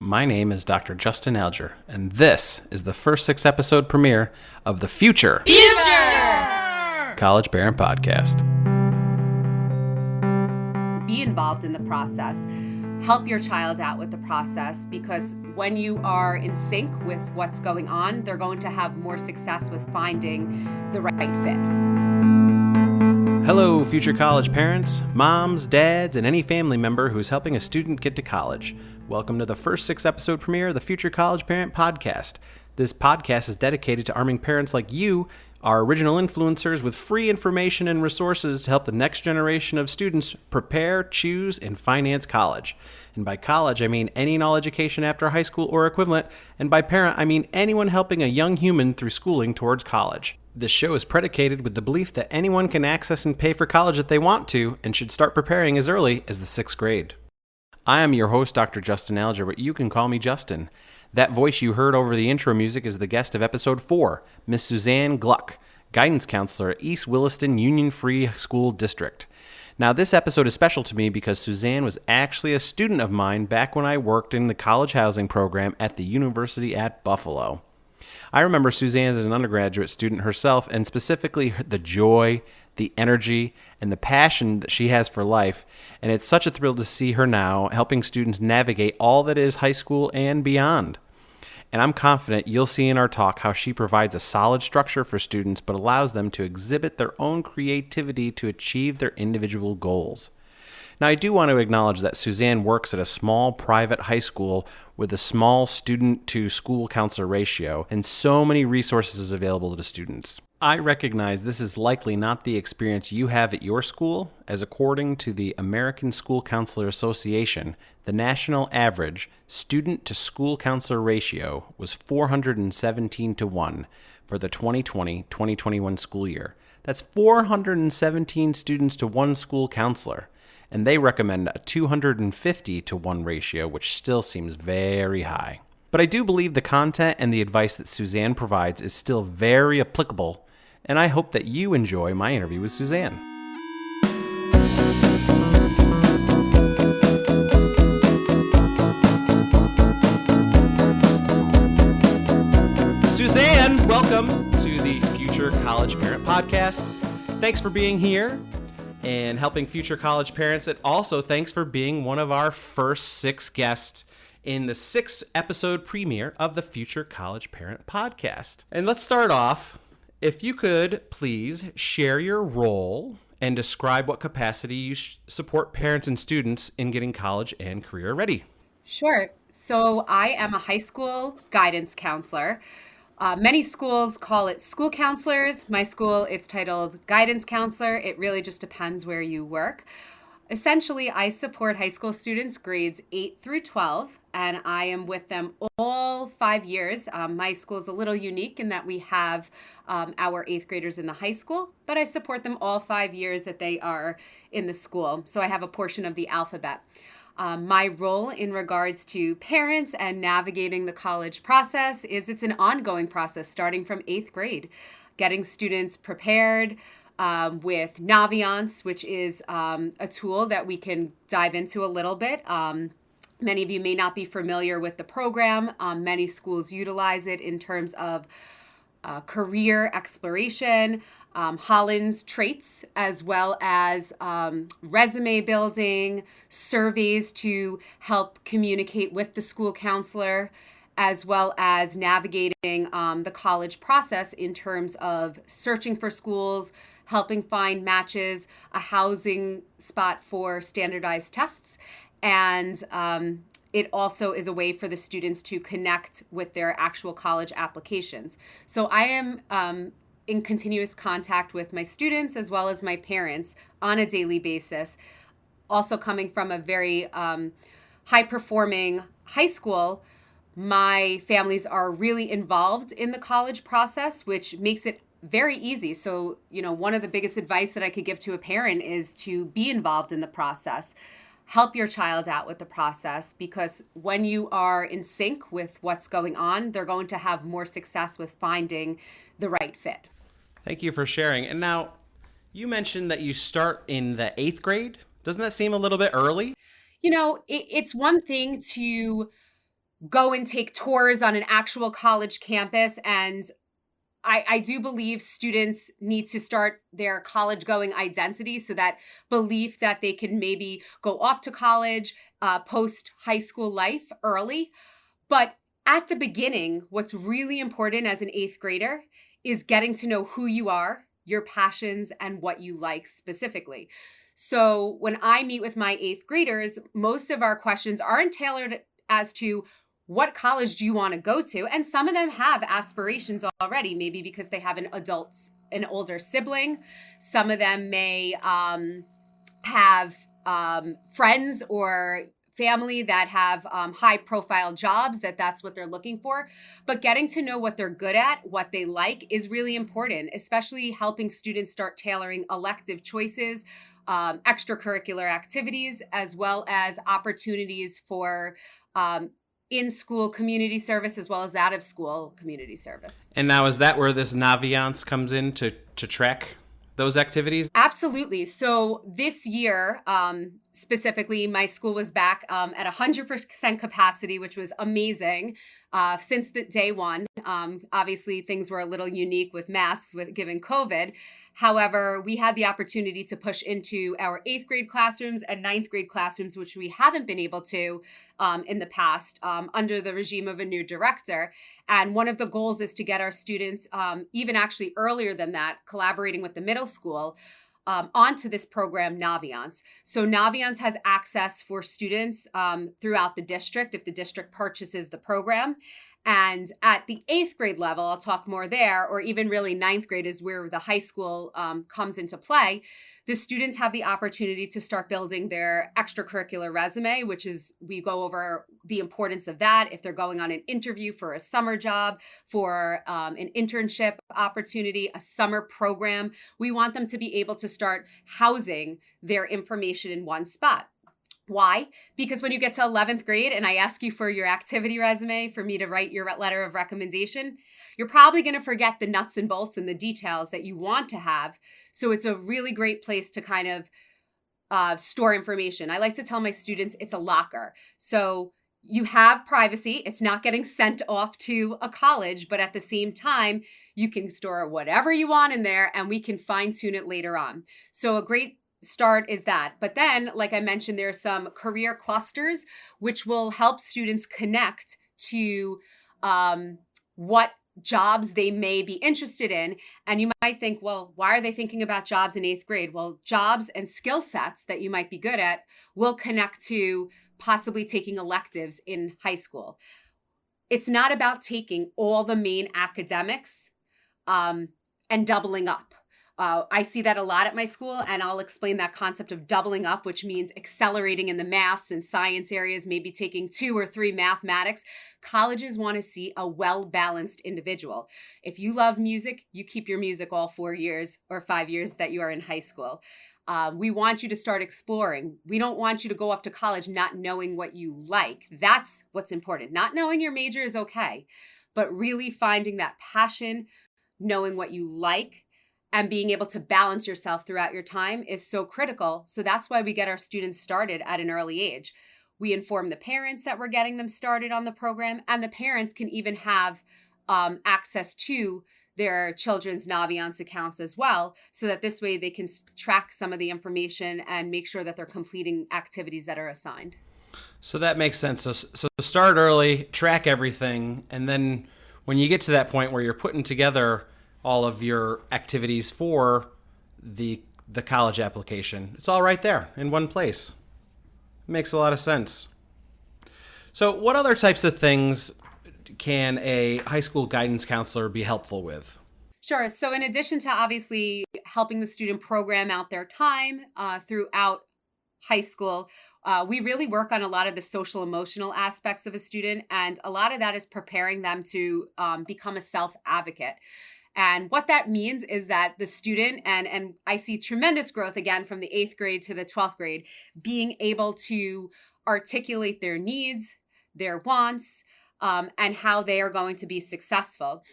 My name is Dr. Justin Alger, and this is the first 6-episode premiere of the Future College Parent Podcast. Be involved in the process. Help your child out with the process, because when you are in sync with what's going on, they're going to have more success with finding the right fit. Hello, future college parents, moms, dads, and any family member who's helping a student get to college. Welcome to the first 6-episode premiere of the Future College Parent Podcast. This podcast is dedicated to arming parents like you, our original influencers, with free information and resources to help the next generation of students prepare, choose, and finance college. And by college, I mean any knowledge education after high school or equivalent, and by parent, I mean anyone helping a young human through schooling towards college. This show is predicated with the belief that anyone can access and pay for college if they want to, and should start preparing as early as the 6th grade. I am your host, Dr. Justin Alger, but you can call me Justin. That voice you heard over the intro music is the guest of episode 4, Miss Suzanne Gluck, guidance counselor at East Williston Union Free School District. Now, this episode is special to me because Suzanne was actually a student of mine back when I worked in the college housing program at the University at Buffalo. I remember Suzanne as an undergraduate student herself, and specifically the joy, the energy, and the passion that she has for life, and it's such a thrill to see her now helping students navigate all that is high school and beyond. And I'm confident you'll see in our talk how she provides a solid structure for students but allows them to exhibit their own creativity to achieve their individual goals. Now, I do want to acknowledge that Suzanne works at a small private high school with a small student-to-school counselor ratio and so many resources available to students. I recognize this is likely not the experience you have at your school, as according to the American School Counselor Association, the national average student-to-school counselor ratio was 417 to 1 for the 2020-2021 school year. That's 417 students to one school counselor. And they recommend a 250 to 1 ratio, which still seems very high. But I do believe the content and the advice that Suzanne provides is still very applicable, and I hope that you enjoy my interview with Suzanne. Suzanne, welcome to the Future College Parent Podcast. Thanks for being here and helping future college parents. And also, thanks for being one of our first 6 guests in the 6-episode premiere of the Future College Parent Podcast. And let's start off. If you could please share your role and describe what capacity you support parents and students in getting college and career ready. Sure. So I am a high school guidance counselor. Many schools call it school counselors. My school, it's titled guidance counselor. It really just depends where you work. Essentially, I support high school students grades 8 through 12, and I am with them all 5 years. My school is a little unique in that we have our 8th graders in the high school, but I support them all 5 years that they are in the school. So I have a portion of the alphabet. My role in regards to parents and navigating the college process is it's an ongoing process starting from 8th grade, getting students prepared with Naviance, which is a tool that we can dive into a little bit. Many of you may not be familiar with the program. Many schools utilize it in terms of career exploration, Holland's traits, as well as resume building, surveys to help communicate with the school counselor, as well as navigating the college process in terms of searching for schools, helping find matches, a housing spot for standardized tests, and it also is a way for the students to connect with their actual college applications. So I am in continuous contact with my students as well as my parents on a daily basis. Also coming from a very high-performing high school, my families are really involved in the college process, which makes it very easy. So, one of the biggest advice that I could give to a parent is to be involved in the process. Help your child out with the process, because when you are in sync with what's going on, they're going to have more success with finding the right fit. Thank you for sharing. And now, you mentioned that you start in the 8th grade. Doesn't that seem a little bit early? It's one thing to go and take tours on an actual college campus. And I do believe students need to start their college going identity. So that belief that they can maybe go off to college, post high school life early. But at the beginning, what's really important as an eighth grader is getting to know who you are, your passions, and what you like specifically. So when I meet with my eighth graders, most of our questions aren't tailored as to what college do you want to go to? And some of them have aspirations already, maybe because they have an older sibling. Some of them may have friends or family that have high profile jobs, that's what they're looking for. But getting to know what they're good at, what they like, is really important, especially helping students start tailoring elective choices, extracurricular activities, as well as opportunities for in-school community service as well as out-of-school community service. And now is that where this Naviance comes in to track those activities? Absolutely. So this year, specifically, my school was back at 100% capacity, which was amazing since the day one. Obviously, things were a little unique with masks given COVID. However, we had the opportunity to push into our 8th grade classrooms and 9th grade classrooms, which we haven't been able to in the past under the regime of a new director. And one of the goals is to get our students, even actually earlier than that, collaborating with the middle school, onto this program, Naviance. So Naviance has access for students throughout the district if the district purchases the program. And at the 8th grade level, I'll talk more there, or even really 9th grade is where the high school comes into play. The students have the opportunity to start building their extracurricular resume, which is, we go over the importance of that if they're going on an interview for a summer job, for an internship opportunity, a summer program. We want them to be able to start housing their information in one spot. Why? Because when you get to 11th grade and I ask you for your activity resume, for me to write your letter of recommendation, you're probably going to forget the nuts and bolts and the details that you want to have. So it's a really great place to kind of store information. I like to tell my students it's a locker. So you have privacy. It's not getting sent off to a college, but at the same time, you can store whatever you want in there and we can fine tune it later on. So a great start is that. But then, like I mentioned, there are some career clusters which will help students connect to what jobs they may be interested in. And you might think, well, why are they thinking about jobs in 8th grade? Well, jobs and skill sets that you might be good at will connect to possibly taking electives in high school. It's not about taking all the main academics and doubling up. I see that a lot at my school, and I'll explain that concept of doubling up, which means accelerating in the maths and science areas, maybe taking 2 or 3 mathematics. Colleges want to see a well-balanced individual. If you love music, you keep your music all 4 years or 5 years that you are in high school. We want you to start exploring. We don't want you to go off to college not knowing what you like. That's what's important. Not knowing your major is okay, but really finding that passion, knowing what you like, and being able to balance yourself throughout your time is so critical. So that's why we get our students started at an early age. We inform the parents that we're getting them started on the program, and the parents can even have access to their children's Naviance accounts as well, so that this way they can track some of the information and make sure that they're completing activities that are assigned. So that makes sense. So start early, track everything, and then when you get to that point where you're putting together all of your activities for the college application, it's all right there in one place. It makes a lot of sense. So what other types of things can a high school guidance counselor be helpful with? Sure. So in addition to obviously helping the student program out their time throughout high school, we really work on a lot of the social emotional aspects of a student. And a lot of that is preparing them to become a self-advocate. And what that means is that the student, and I see tremendous growth again from the 8th grade to the 12th grade, being able to articulate their needs, their wants, and how they are going to be successful.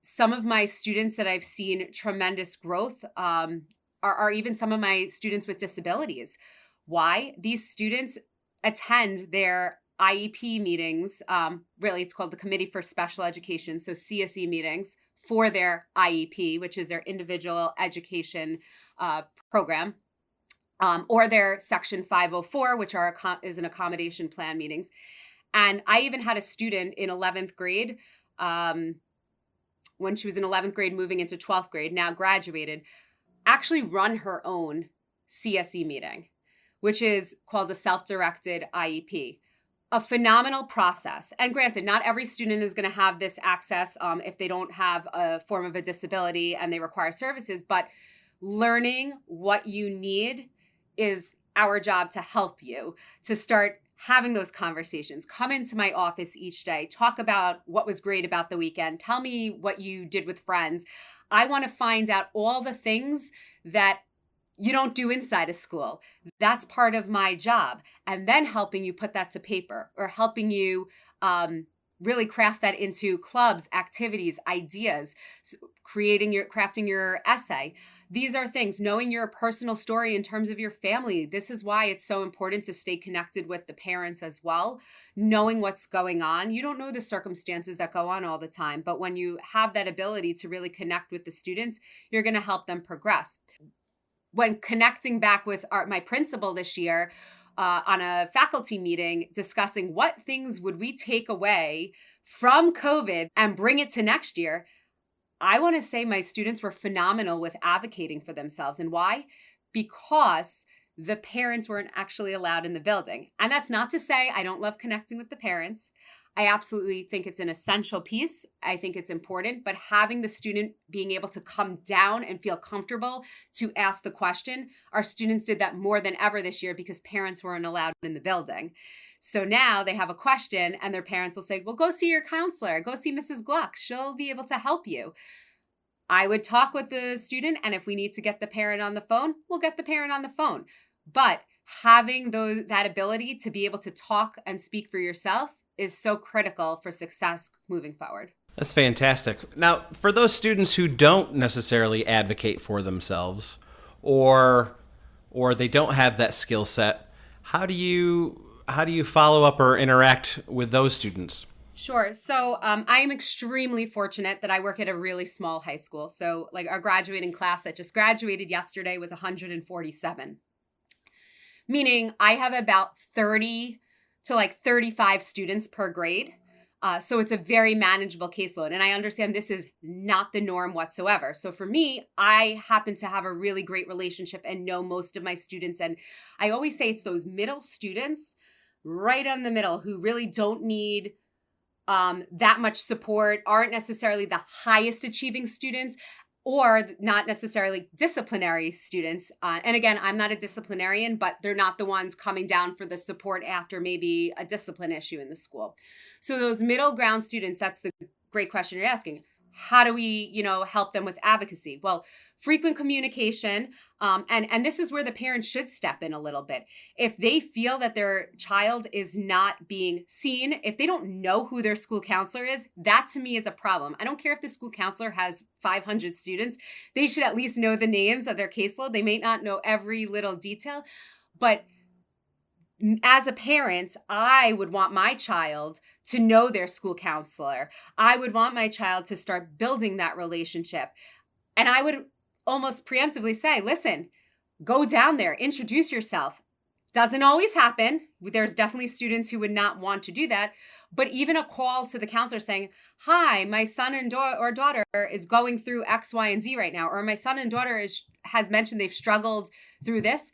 Some of my students that I've seen tremendous growth are even some of my students with disabilities. Why? These students attend their IEP meetings. Really, it's called the Committee for Special Education, so CSE meetings for their IEP, which is their individual education program, or their Section 504, which is an accommodation plan meetings. And I even had a student in 11th grade, when she was in 11th grade, moving into 12th grade, now graduated, actually run her own CSE meeting, which is called a self-directed IEP. A phenomenal process. And granted, not every student is going to have this access if they don't have a form of a disability and they require services, but learning what you need is our job to help you to start having those conversations. Come into my office each day, talk about what was great about the weekend. Tell me what you did with friends. I want to find out all the things that you don't do inside of school. That's part of my job. And then helping you put that to paper, or helping you really craft that into clubs, activities, ideas, crafting your essay. These are things, knowing your personal story in terms of your family. This is why it's so important to stay connected with the parents as well, knowing what's going on. You don't know the circumstances that go on all the time, but when you have that ability to really connect with the students, you're going to help them progress. When connecting back with my principal this year on a faculty meeting, discussing what things would we take away from COVID and bring it to next year, I want to say my students were phenomenal with advocating for themselves. And why? Because the parents weren't actually allowed in the building. And that's not to say I don't love connecting with the parents. I absolutely think it's an essential piece. I think it's important, but having the student being able to come down and feel comfortable to ask the question, our students did that more than ever this year because parents weren't allowed in the building. So now they have a question and their parents will say, well, go see your counselor, go see Mrs. Gluck. She'll be able to help you. I would talk with the student, and if we need to get the parent on the phone, we'll get the parent on the phone. But having that ability to be able to talk and speak for yourself is so critical for success moving forward. That's fantastic. Now, for those students who don't necessarily advocate for themselves, or they don't have that skill set, how do you follow up or interact with those students? Sure. So I am extremely fortunate that I work at a really small high school. So like our graduating class that just graduated yesterday was 147, meaning I have about 30 to like 35 students per grade. So it's a very manageable caseload. And I understand this is not the norm whatsoever. So for me, I happen to have a really great relationship and know most of my students. And I always say it's those middle students right in the middle who really don't need that much support, aren't necessarily the highest achieving students, or not necessarily disciplinary students. And again, I'm not a disciplinarian, but they're not the ones coming down for the support after maybe a discipline issue in the school. So those middle ground students, that's the great question you're asking. How do we, help them with advocacy? Well, frequent communication. And this is where the parents should step in a little bit. If they feel that their child is not being seen, if they don't know who their school counselor is, that to me is a problem. I don't care if the school counselor has 500 students. They should at least know the names of their caseload. They may not know every little detail, but as a parent, I would want my child to know their school counselor. I would want my child to start building that relationship. And I would almost preemptively say, listen, go down there, introduce yourself. Doesn't always happen. There's definitely students who would not want to do that. But even a call to the counselor saying, hi, my son and or daughter is going through X, Y, and Z right now. Or my son and daughter has mentioned they've struggled through this.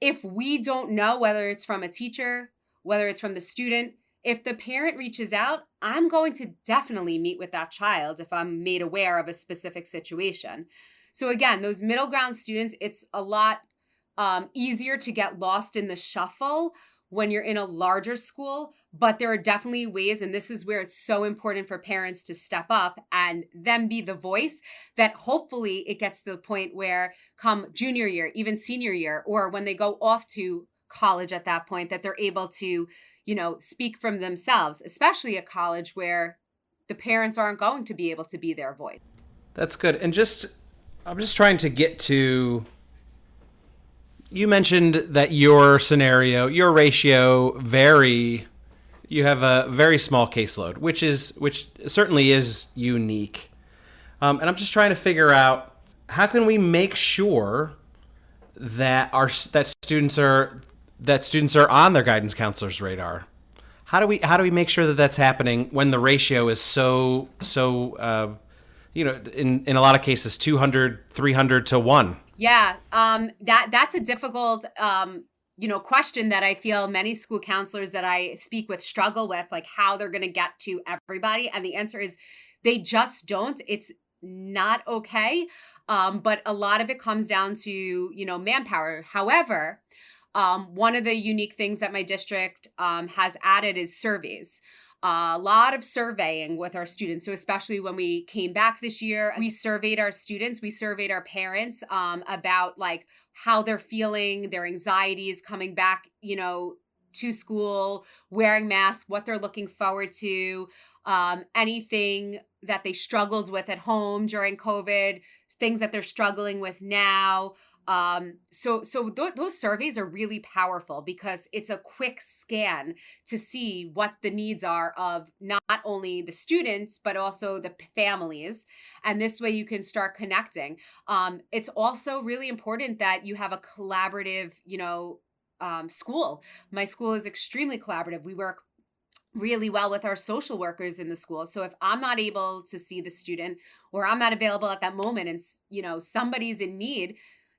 If we don't know whether it's from a teacher, whether it's from the student, if the parent reaches out, I'm going to definitely meet with that child if I'm made aware of a specific situation. So again, those middle ground students, it's a lot easier to get lost in the shuffle when you're in a larger school, but there are definitely ways, and this is where it's so important for parents to step up and then be the voice that hopefully it gets to the point where come junior year, even senior year, or when they go off to college at that point, that they're able to, speak from themselves, especially at college where the parents aren't going to be able to be their voice. That's good. And I'm just trying to get to, you mentioned that your scenario, your ratio you have a very small caseload, which certainly is unique. And I'm just trying to figure out how can we make sure that students are on their guidance counselor's radar. How do we make sure that that's happening when the ratio is in a lot of cases 200, 300 to 1? Yeah, that's a difficult question that I feel many school counselors that I speak with struggle with, like how they're going to get to everybody. And the answer is they just don't. It's not okay. But a lot of it comes down to, manpower. However, one of the unique things that my district has added is surveys. A lot of surveying with our students. So especially when we came back this year, we surveyed our students, we surveyed our parents about like how they're feeling, their anxieties coming back, to school, wearing masks, what they're looking forward to, anything that they struggled with at home during COVID, things that they're struggling with now. Those surveys are really powerful because it's a quick scan to see what the needs are of not only the students, but also the families. And this way you can start connecting. It's also really important that you have a collaborative, school. My school is extremely collaborative. We work really well with our social workers in the school. So if I'm not able to see the student or I'm not available at that moment and, somebody's in need,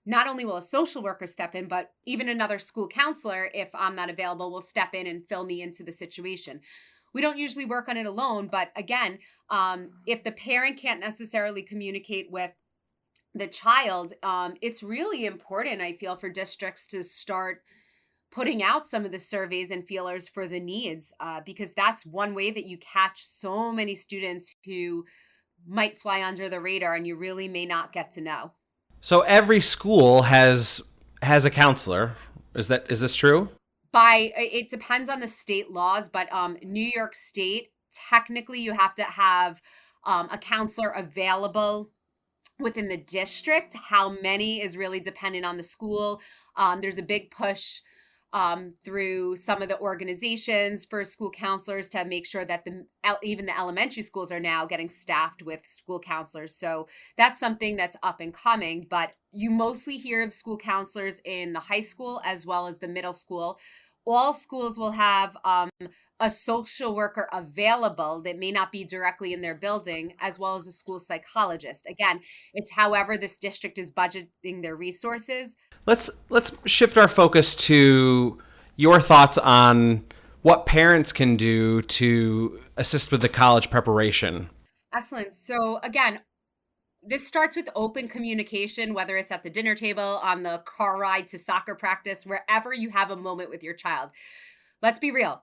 not only will a social worker step in, but even another school counselor, if I'm not available, will step in and fill me into the situation. We don't usually work on it alone, but again, if the parent can't necessarily communicate with the child, it's really important, I feel, for districts to start putting out some of the surveys and feelers for the needs, because that's one way that you catch so many students who might fly under the radar and you really may not get to know. So every school has a counselor. Is this true? It depends on the state laws, but New York State, technically you have to have a counselor available within the district. How many is really dependent on the school. There's a big push through some of the organizations for school counselors to make sure that even the elementary schools are now getting staffed with school counselors. So that's something that's up and coming, but you mostly hear of school counselors in the high school as well as the middle school. All schools will have a social worker available that may not be directly in their building, as well as a school psychologist. Again, it's however this district is budgeting their resources. Let's shift our focus to your thoughts on what parents can do to assist with the college preparation. Excellent. So again, this starts with open communication, whether it's at the dinner table, on the car ride to soccer practice, wherever you have a moment with your child. Let's be real.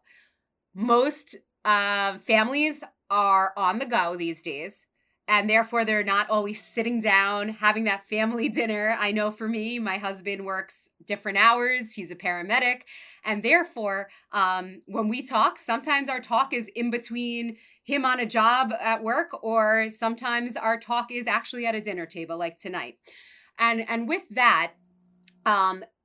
Most families are on the go these days, and therefore they're not always sitting down having that family dinner. I know for me, my husband works different hours. He's a paramedic. And therefore, when we talk, sometimes our talk is in between him on a job at work, or sometimes our talk is actually at a dinner table like tonight. And with that,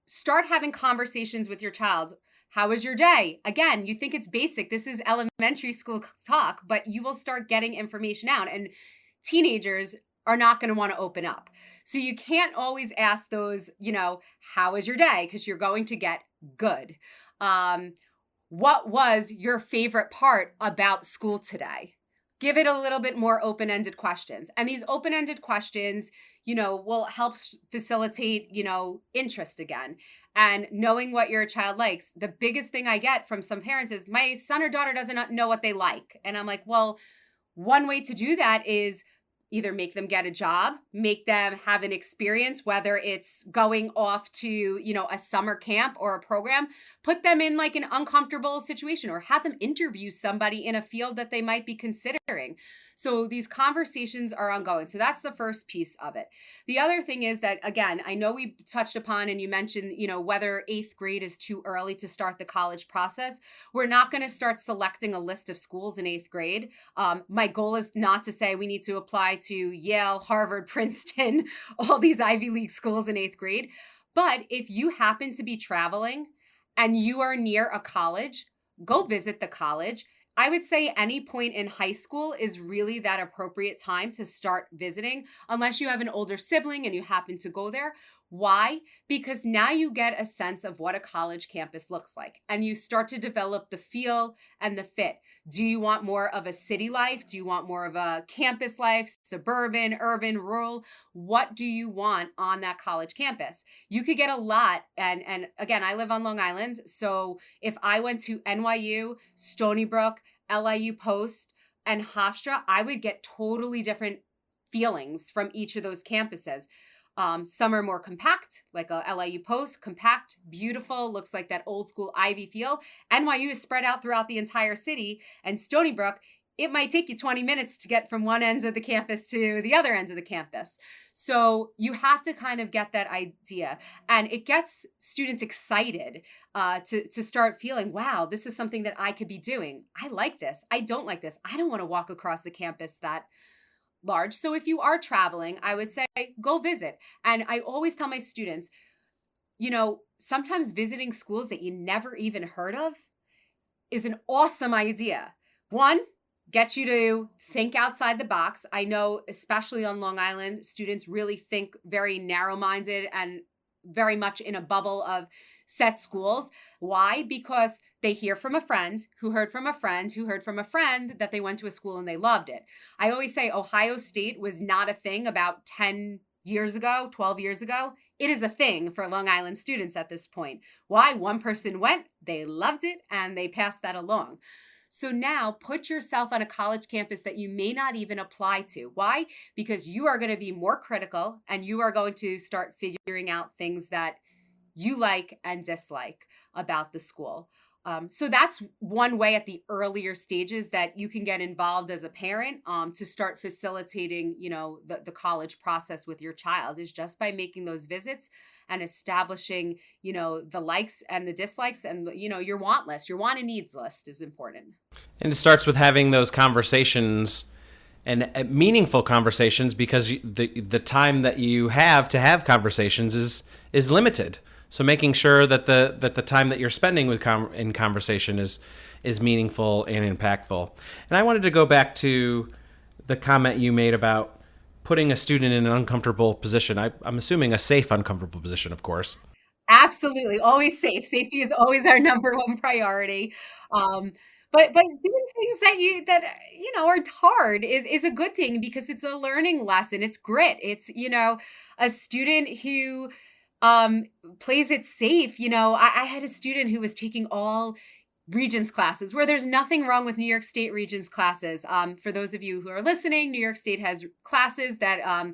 start having conversations with your child. How was your day? Again, you think it's basic. This is elementary school talk, but you will start getting information out. And teenagers are not going to want to open up. So you can't always ask those, how was your day? Because you're going to get good. What was your favorite part about school today? Give it a little bit more open-ended questions. And these open-ended questions, will help facilitate, interest again. And knowing what your child likes. The biggest thing I get from some parents is my son or daughter doesn't know what they like. And I'm like, well, one way to do that is either make them get a job, make them have an experience, whether it's going off to, a summer camp or a program, put them in like an uncomfortable situation or have them interview somebody in a field that they might be considering. So these conversations are ongoing. So that's the first piece of it. The other thing is that, again, I know we touched upon and you mentioned, whether 8th grade is too early to start the college process. We're not going to start selecting a list of schools in 8th grade. My goal is not to say we need to apply to Yale, Harvard, Princeton, all these Ivy League schools in 8th grade. But if you happen to be traveling and you are near a college, go visit the college. I would say any point in high school is really that appropriate time to start visiting, unless you have an older sibling and you happen to go there. Why? Because now you get a sense of what a college campus looks like and you start to develop the feel and the fit. Do you want more of a city life? Do you want more of a campus life, suburban, urban, rural? What do you want on that college campus? You could get a lot. And again, I live on Long Island. So if I went to NYU, Stony Brook, LIU Post, and Hofstra, I would get totally different feelings from each of those campuses. Some are more compact, like a LIU Post, compact, beautiful, looks like that old school Ivy feel. NYU is spread out throughout the entire city, and Stony Brook, it might take you 20 minutes to get from one end of the campus to the other end of the campus. So you have to kind of get that idea, and it gets students excited to start feeling, wow, this is something that I could be doing. I like this. I don't like this. I don't want to walk across the campus that large. So if you are traveling, I would say go visit. And I always tell my students, sometimes visiting schools that you never even heard of is an awesome idea. One, get you to think outside the box. I know, especially on Long Island, students really think very narrow-minded and very much in a bubble of set schools. Why? Because they hear from a friend who heard from a friend who heard from a friend that they went to a school and they loved it. I always say Ohio State was not a thing about 10 years ago, 12 years ago. It is a thing for Long Island students at this point. Why? One person went, they loved it, and they passed that along. So now put yourself on a college campus that you may not even apply to. Why? Because you are going to be more critical and you are going to start figuring out things that you like and dislike about the school. So that's one way at the earlier stages that you can get involved as a parent to start facilitating, the college process with your child, is just by making those visits and establishing, the likes and the dislikes and, your want list, your want and needs list is important. And it starts with having those conversations and meaningful conversations, because the time that you have to have conversations is limited. So making sure that the time that you're spending in conversation is meaningful and impactful. And I wanted to go back to the comment you made about putting a student in an uncomfortable position. I'm assuming a safe, uncomfortable position, of course. Absolutely. Always safe. Safety is always our number one priority. But doing things that are hard is a good thing, because it's a learning lesson. It's grit. It's, a student who plays it safe. I had a student who was taking all Regents classes, where there's nothing wrong with New York State Regents classes. For those of you who are listening, New York State has classes that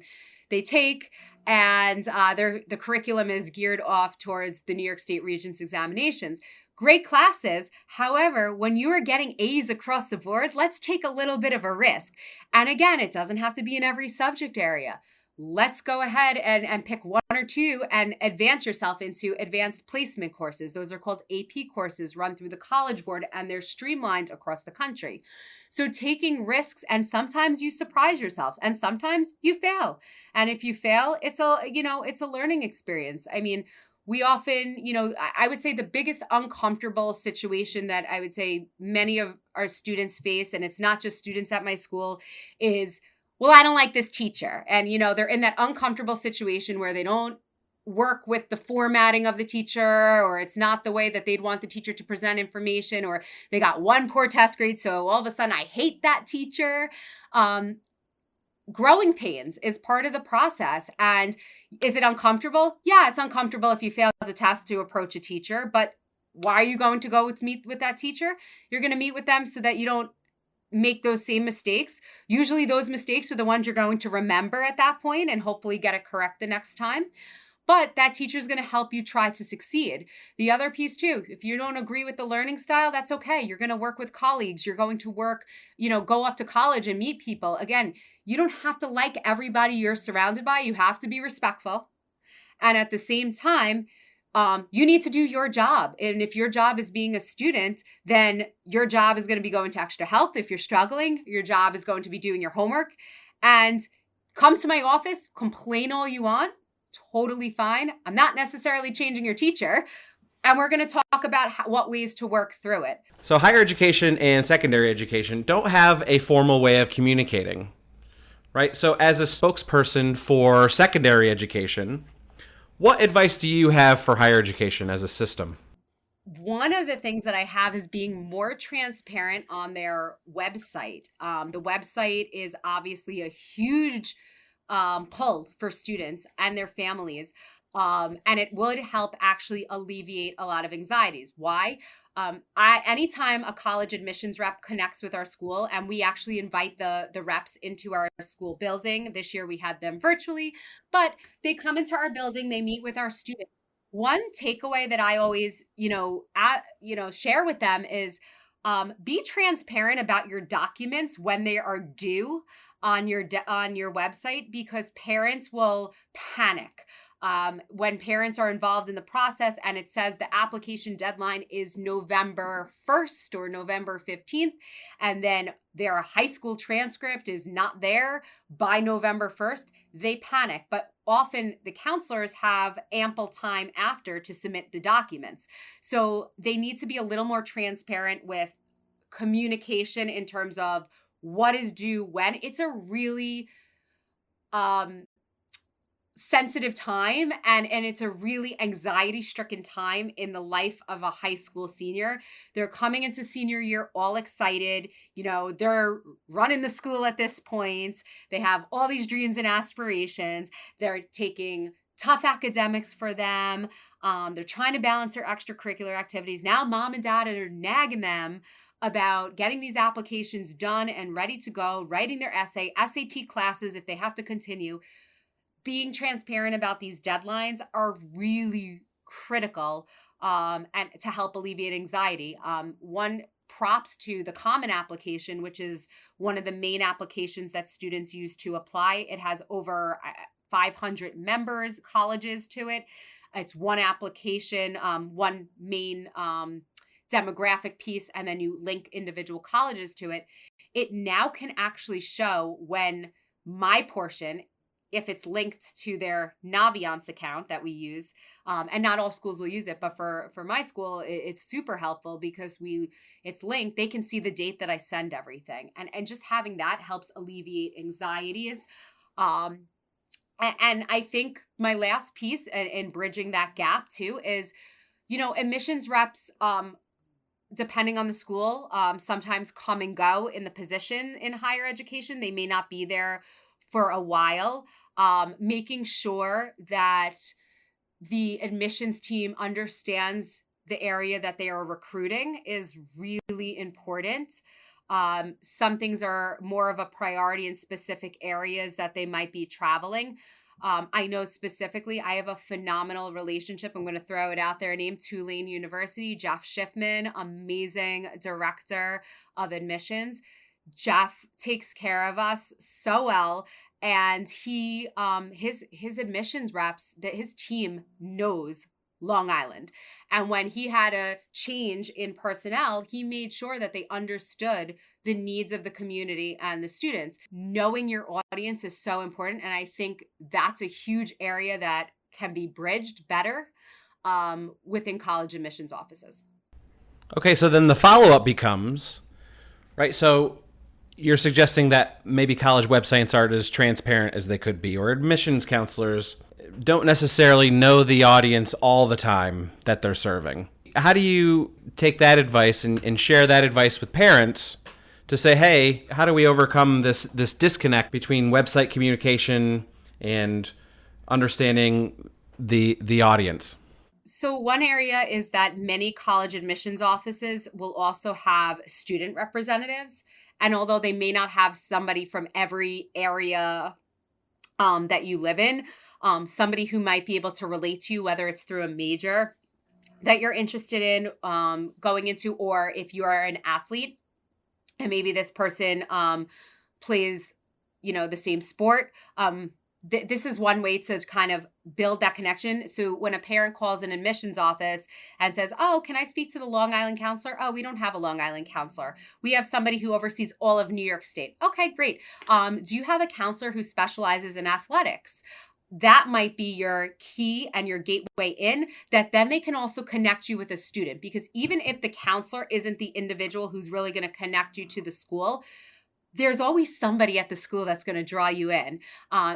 they take, and the curriculum is geared off towards the New York State Regents examinations. Great classes. However, when you are getting A's across the board, let's take a little bit of a risk. And again, it doesn't have to be in every subject area. Let's go ahead and pick one or two and advance yourself into advanced placement courses. Those are called AP courses run through the College Board, and they're streamlined across the country. So taking risks, and sometimes you surprise yourself and sometimes you fail. And if you fail, it's a learning experience. I mean, we often, I would say the biggest uncomfortable situation that I would say many of our students face, and it's not just students at my school, is, well, I don't like this teacher. And, they're in that uncomfortable situation where they don't work with the formatting of the teacher, or it's not the way that they'd want the teacher to present information, or they got one poor test grade, so all of a sudden I hate that teacher. Growing pains is part of the process. And is it uncomfortable? Yeah, it's uncomfortable if you fail the test to approach a teacher, but why are you going to go meet with that teacher? You're going to meet with them so that you don't make those same mistakes. Usually those mistakes are the ones you're going to remember at that point and hopefully get it correct the next time. But that teacher is going to help you try to succeed. The other piece too, if you don't agree with the learning style, that's okay. You're going to work with colleagues. You're going to work, go off to college and meet people. Again, you don't have to like everybody you're surrounded by. You have to be respectful. And at the same time, you need to do your job. And if your job is being a student, then your job is going to be going to extra help. If you're struggling, your job is going to be doing your homework. And come to my office, complain all you want. Totally fine. I'm not necessarily changing your teacher. And we're going to talk talk about what ways to work through it. So higher education and secondary education don't have a formal way of communicating, right? So as a spokesperson for secondary education, what advice do you have for higher education as a system? One of the things that I have is being more transparent on their website. The website is obviously a huge pull for students and their families. And it would help actually alleviate a lot of anxieties. Why? Anytime a college admissions rep connects with our school, and we actually invite the reps into our school building. This year we had them virtually, but they come into our building, they meet with our students. One takeaway that I always, share with them is be transparent about your documents when they are due on your website, because parents will panic when parents are involved in the process and it says the application deadline is November 1st or November 15th, and then their high school transcript is not there by November 1st, they panic. But often the counselors have ample time after to submit the documents. So they need to be a little more transparent with communication in terms of what is due when. It's a really sensitive time, and it's a really anxiety stricken time in the life of a high school senior. They're coming into senior year all excited, they're running the school at this point, they have all these dreams and aspirations, they're taking tough academics for them, they're trying to balance their extracurricular activities. Now mom and dad are nagging them about getting these applications done and ready to go, writing their SAT classes if they have to continue. Being transparent about these deadlines are really critical, and to help alleviate anxiety. One, props to the Common Application, which is one of the main applications that students use to apply. It has over 500 members, colleges to it. It's one application, one main demographic piece, and then you link individual colleges to it. It now can actually show when my portion, if it's linked to their Naviance account that we use, and not all schools will use it, but for my school, it's super helpful because it's linked. They can see the date that I send everything. And just having that helps alleviate anxieties. And I think my last piece in bridging that gap too is, admissions reps, depending on the school, sometimes come and go in the position in higher education. They may not be there for a while. Making sure that the admissions team understands the area that they are recruiting is really important. Some things are more of a priority in specific areas that they might be traveling. I know specifically, I have a phenomenal relationship. I'm going to throw it out there, named Tulane University. Jeff Schiffman, amazing director of admissions. Jeff takes care of us so well. And he, his admissions reps, that his team knows Long Island. And when he had a change in personnel, he made sure that they understood the needs of the community and the students. Knowing your audience is so important. And I think that's a huge area that can be bridged better within college admissions offices. Okay, so then the follow-up becomes, right, so you're suggesting that maybe college websites aren't as transparent as they could be, or admissions counselors don't necessarily know the audience all the time that they're serving. How do you take that advice and share that advice with parents to say, hey, how do we overcome this disconnect between website communication and understanding the audience? So one area is that many college admissions offices will also have student representatives. And although they may not have somebody from every area that you live in, somebody who might be able to relate to you, whether it's through a major that you're interested in going into, or if you are an athlete and maybe this person plays, the same sport. This is one way to kind of build that connection. So when a parent calls an admissions office and says, oh, can I speak to the Long Island counselor? Oh, we don't have a Long Island counselor. We have somebody who oversees all of New York State. Okay, great. Do you have a counselor who specializes in athletics? that might be your key and your gateway in, that then they can also connect you with a student. Because even if the counselor isn't the individual who's really going to connect you to the school, there's always somebody at the school that's going to draw you in.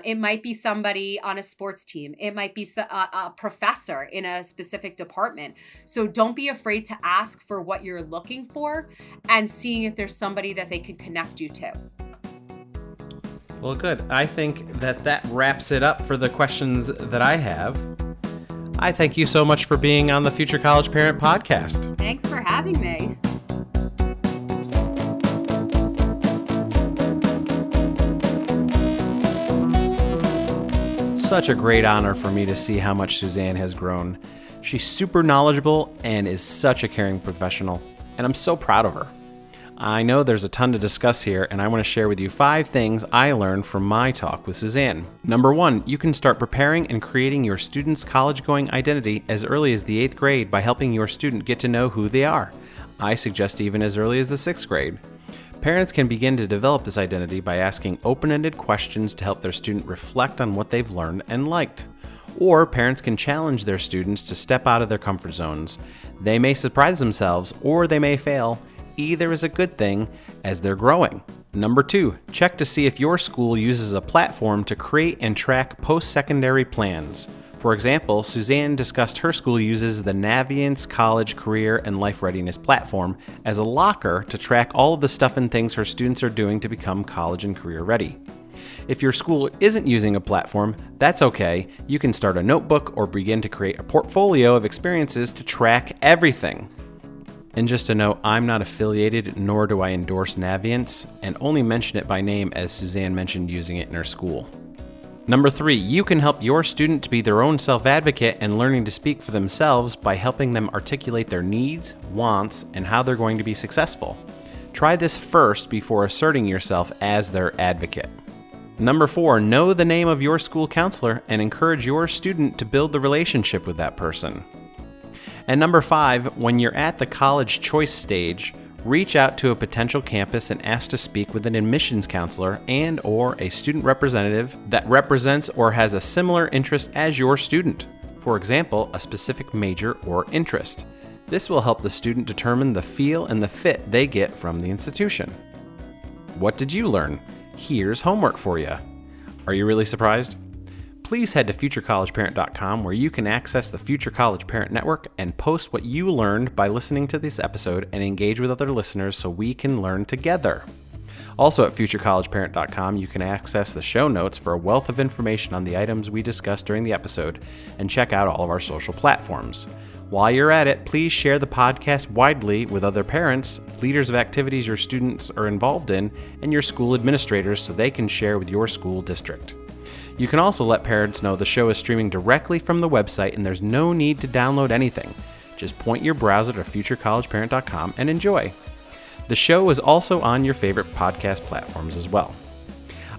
It might be somebody on a sports team. It might be a professor in a specific department. So don't be afraid to ask for what you're looking for and seeing if there's somebody that they can connect you to. Well, good. I think that wraps it up for the questions that I have. I thank you so much for being on the Future College Parent Podcast. Thanks for having me. Such a great honor for me to see how much Suzanne has grown. She's super knowledgeable and is such a caring professional, and I'm so proud of her. I know there's a ton to discuss here, and I want to share with you 5 things I learned from my talk with Suzanne. Number 1, you can start preparing and creating your student's college-going identity as early as the 8th grade by helping your student get to know who they are. I suggest even as early as the 6th grade. Parents can begin to develop this identity by asking open-ended questions to help their student reflect on what they've learned and liked. Or parents can challenge their students to step out of their comfort zones. They may surprise themselves, or they may fail. Either is a good thing as they're growing. Number 2, check to see if your school uses a platform to create and track post-secondary plans. For example, Suzanne discussed her school uses the Naviance College Career and Life Readiness platform as a locker to track all of the stuff and things her students are doing to become college and career ready. If your school isn't using a platform, that's okay. You can start a notebook or begin to create a portfolio of experiences to track everything. And just to note, I'm not affiliated, nor do I endorse Naviance, and only mention it by name as Suzanne mentioned using it in her school. Number 3, you can help your student to be their own self-advocate and learning to speak for themselves by helping them articulate their needs, wants, and how they're going to be successful. Try this first before asserting yourself as their advocate. Number 4, know the name of your school counselor and encourage your student to build the relationship with that person. And number 5, when you're at the college choice stage, reach out to a potential campus and ask to speak with an admissions counselor and or a student representative that represents or has a similar interest as your student. For example, a specific major or interest. This will help the student determine the feel and the fit they get from the institution. What did you learn? Here's homework for you. Are you really surprised? Please head to futurecollegeparent.com where you can access the Future College Parent Network and post what you learned by listening to this episode and engage with other listeners so we can learn together. Also at futurecollegeparent.com, you can access the show notes for a wealth of information on the items we discussed during the episode and check out all of our social platforms. While you're at it, please share the podcast widely with other parents, leaders of activities your students are involved in, and your school administrators so they can share with your school district. You can also let parents know the show is streaming directly from the website and there's no need to download anything. Just point your browser to futurecollegeparent.com and enjoy. The show is also on your favorite podcast platforms as well.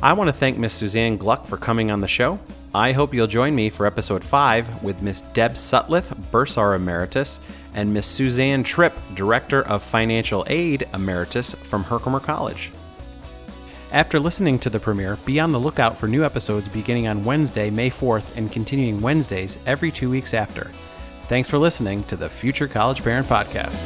I want to thank Miss Suzanne Gluck for coming on the show. I hope you'll join me for episode 5 with Miss Deb Sutliff, Bursar Emeritus, and Miss Suzanne Tripp, Director of Financial Aid Emeritus from Herkimer College. After listening to the premiere, be on the lookout for new episodes beginning on Wednesday, May 4th, and continuing Wednesdays every 2 weeks after. Thanks for listening to the Future College Parent Podcast.